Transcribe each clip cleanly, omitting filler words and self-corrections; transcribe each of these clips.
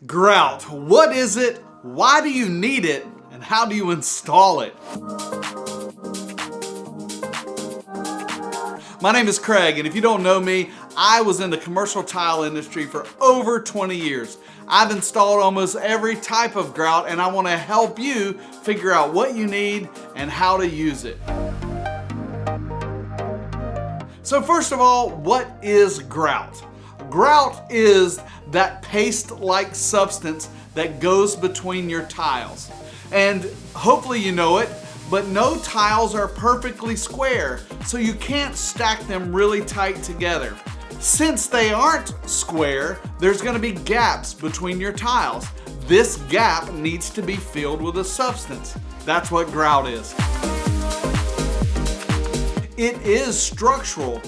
Grout, what is it? Why do you need it? And how do you install it? My name is Craig, and if you don't know me, I was in the commercial tile industry for over 20 years. I've installed almost every type of grout, and I want to help you figure out what you need and how to use it. So first of all, what is grout? Grout is that paste-like substance that goes between your tiles. And hopefully you know it, but no tiles are perfectly square, so you can't stack them really tight together. Since they aren't square, there's going to be gaps between your tiles. This gap needs to be filled with a substance. That's what grout is. It is structural.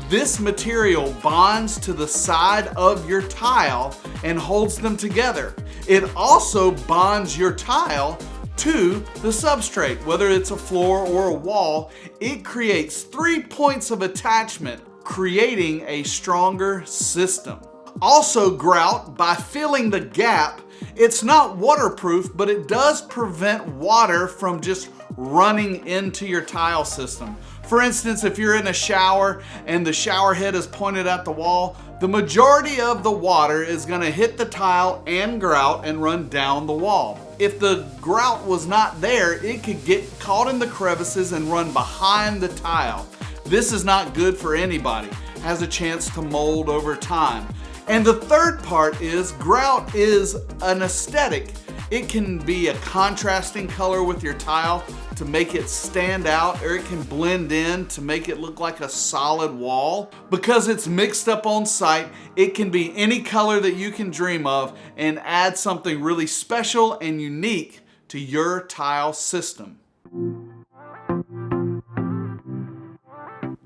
This material bonds to the side of your tile and holds them together. It also bonds your tile to the substrate, whether it's a floor or a wall. It creates 3 points of attachment, creating a stronger system. Also, grout, by filling the gap, it's not waterproof, but it does prevent water from just running into your tile system. For instance, if you're in a shower and the shower head is pointed at the wall, the majority of the water is going to hit the tile and grout and run down the wall. If the grout was not there, it could get caught in the crevices and run behind the tile. This is not good for anybody. It has a chance to mold over time. And the third part is grout is an aesthetic. It can be a contrasting color with your tile to make it stand out, or it can blend in to make it look like a solid wall. Because it's mixed up on site, it can be any color that you can dream of and add something really special and unique to your tile system.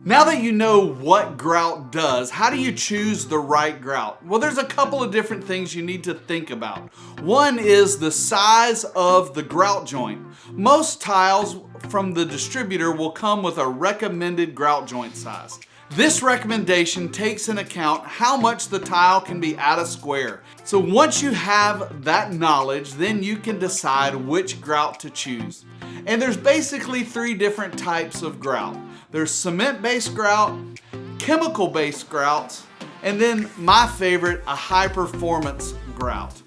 Now that you know what grout does, how do you choose the right grout? Well, there's a couple of different things you need to think about. One is the size of the grout joint. Most tiles from the distributor will come with a recommended grout joint size. This recommendation takes into account how much the tile can be at a square. So once you have that knowledge, then you can decide which grout to choose. And there's basically 3 different types of grout. There's cement-based grout, chemical-based grouts, and then my favorite, a high-performance grout.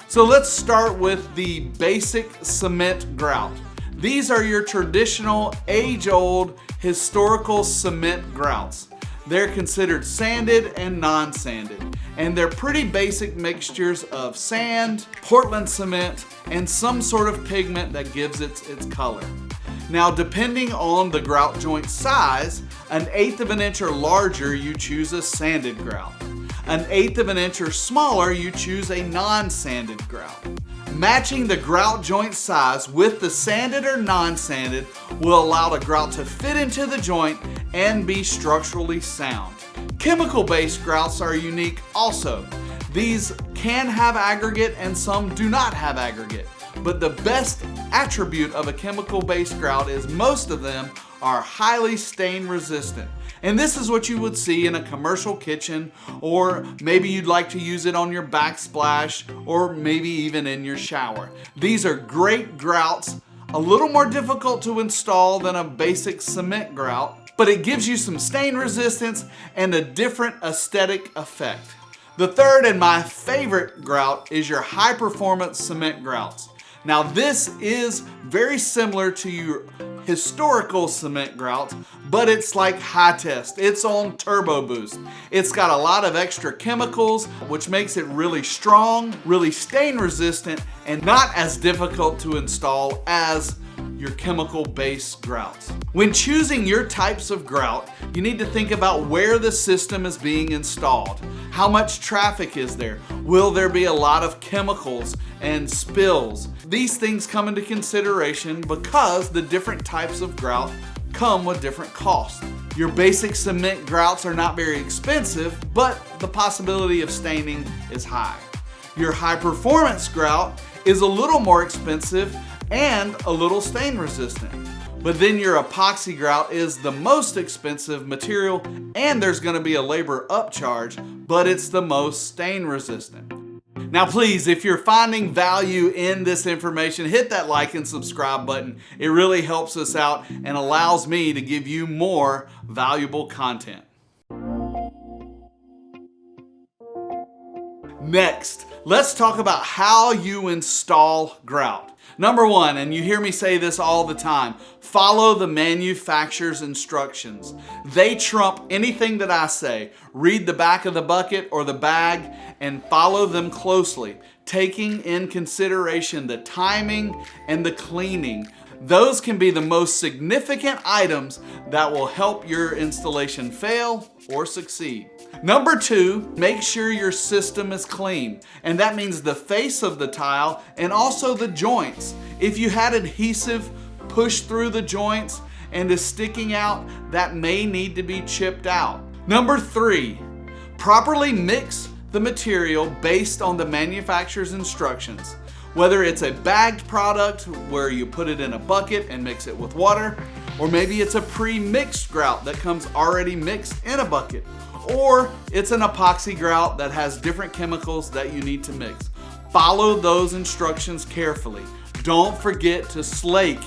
So let's start with the basic cement grout. These are your traditional, age-old, historical cement grouts. They're considered sanded and non-sanded, and they're pretty basic mixtures of sand, Portland cement, and some sort of pigment that gives its color. Now, depending on the grout joint size, 1/8 of an inch or larger, you choose a sanded grout. 1/8 of an inch or smaller, you choose a non-sanded grout. Matching the grout joint size with the sanded or non-sanded will allow the grout to fit into the joint and be structurally sound. Chemical-based grouts are unique also. These can have aggregate and some do not have aggregate. But the best attribute of a chemical-based grout is most of them are highly stain resistant. And this is what you would see in a commercial kitchen, or maybe you'd like to use it on your backsplash, or maybe even in your shower. These are great grouts, a little more difficult to install than a basic cement grout, but it gives you some stain resistance and a different aesthetic effect. The third and my favorite grout is your high-performance cement grouts. Now this is very similar to your historical cement grout, but it's like high test. It's on turbo boost. It's got a lot of extra chemicals, which makes it really strong, really stain resistant, and not as difficult to install as your chemical-based grouts. When choosing your types of grout, you need to think about where the system is being installed. How much traffic is there? Will there be a lot of chemicals and spills? These things come into consideration because the different types of grout come with different costs. Your basic cement grouts are not very expensive, but the possibility of staining is high. Your high-performance grout is a little more expensive and a little stain resistant. But then your epoxy grout is the most expensive material, and there's going to be a labor upcharge, but it's the most stain resistant. Now please, if you're finding value in this information, hit that like and subscribe button. It really helps us out and allows me to give you more valuable content. Next, let's talk about how you install grout. Number one, and you hear me say this all the time, follow the manufacturer's instructions. They trump anything that I say. Read the back of the bucket or the bag and follow them closely, taking in consideration the timing and the cleaning. Those can be the most significant items that will help your installation fail or succeed. Number two, make sure your system is clean. And that means the face of the tile and also the joints. If you had adhesive pushed through the joints and is sticking out, that may need to be chipped out. Number three, properly mix the material based on the manufacturer's instructions. Whether it's a bagged product where you put it in a bucket and mix it with water, or maybe it's a pre-mixed grout that comes already mixed in a bucket, or it's an epoxy grout that has different chemicals that you need to mix. Follow those instructions carefully. Don't forget to slake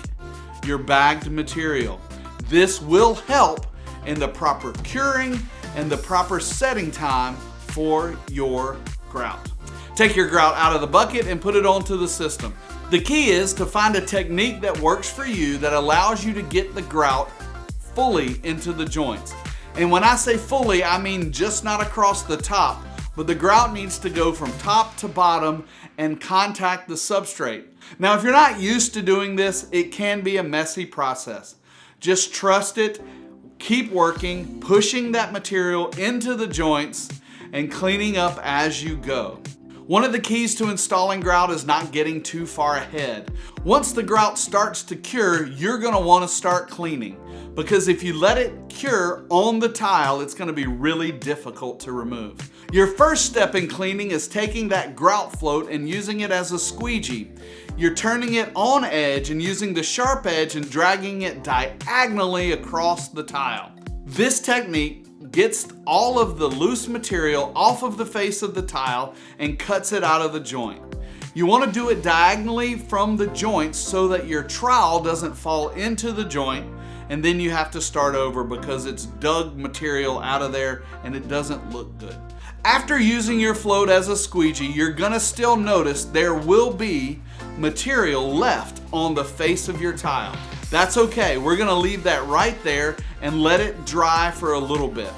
your bagged material. This will help in the proper curing and the proper setting time for your grout. Take your grout out of the bucket and put it onto the system. The key is to find a technique that works for you that allows you to get the grout fully into the joints. And when I say fully, I mean just not across the top, but the grout needs to go from top to bottom and contact the substrate. Now, if you're not used to doing this, it can be a messy process. Just trust it, keep working, pushing that material into the joints and cleaning up as you go. One of the keys to installing grout is not getting too far ahead. Once the grout starts to cure, you're gonna wanna start cleaning, because if you let it cure on the tile, it's gonna be really difficult to remove. Your first step in cleaning is taking that grout float and using it as a squeegee. You're turning it on edge and using the sharp edge and dragging it diagonally across the tile. This technique gets all of the loose material off of the face of the tile and cuts it out of the joint. You want to do it diagonally from the joints so that your trowel doesn't fall into the joint and then you have to start over because it's dug material out of there and it doesn't look good. After using your float as a squeegee, you're gonna still notice there will be material left on the face of your tile. That's okay, we're gonna leave that right there and let it dry for a little bit.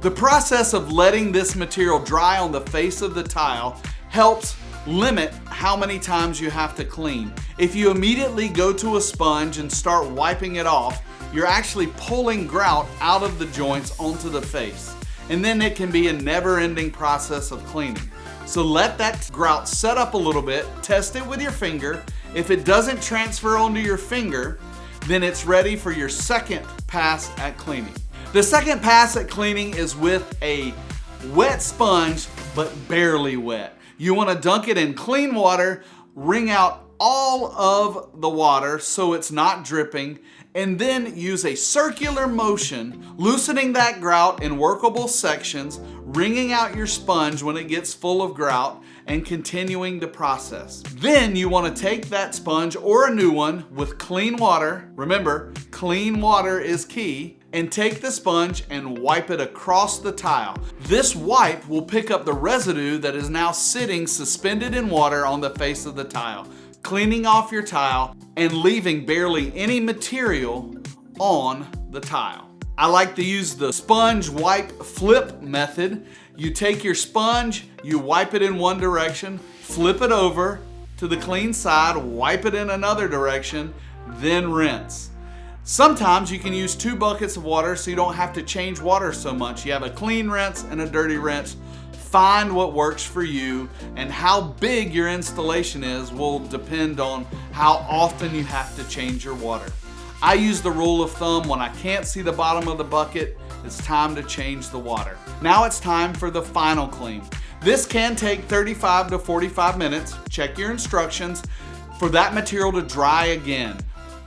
The process of letting this material dry on the face of the tile helps limit how many times you have to clean. If you immediately go to a sponge and start wiping it off, you're actually pulling grout out of the joints onto the face. And then it can be a never-ending process of cleaning. So let that grout set up a little bit, test it with your finger. If it doesn't transfer onto your finger, then it's ready for your second pass at cleaning. The second pass at cleaning is with a wet sponge, but barely wet. You want to dunk it in clean water, wring out all of the water so it's not dripping, and then use a circular motion, loosening that grout in workable sections, wringing out your sponge when it gets full of grout, and continuing the process. Then you want to take that sponge or a new one with clean water, remember, clean water is key, and take the sponge and wipe it across the tile. This wipe will pick up the residue that is now sitting suspended in water on the face of the tile, cleaning off your tile and leaving barely any material on the tile. I like to use the sponge wipe flip method. You take your sponge, you wipe it in one direction, flip it over to the clean side, wipe it in another direction, then rinse. Sometimes you can use 2 buckets of water so you don't have to change water so much. You have a clean rinse and a dirty rinse. Find what works for you, and how big your installation is will depend on how often you have to change your water. I use the rule of thumb: when I can't see the bottom of the bucket, it's time to change the water. Now it's time for the final clean. This can take 35 to 45 minutes. Check your instructions for that material to dry again.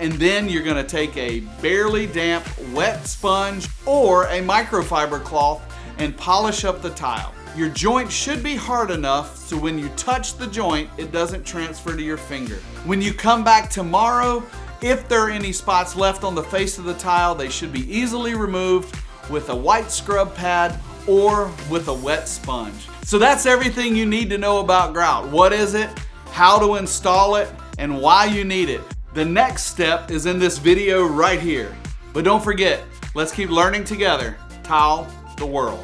And then you're gonna take a barely damp wet sponge or a microfiber cloth and polish up the tile. Your joint should be hard enough so when you touch the joint, it doesn't transfer to your finger. When you come back tomorrow, if there are any spots left on the face of the tile, they should be easily removed with a white scrub pad or with a wet sponge. So that's everything you need to know about grout. What is it, how to install it, and why you need it. The next step is in this video right here. But don't forget, let's keep learning together. Tile the world.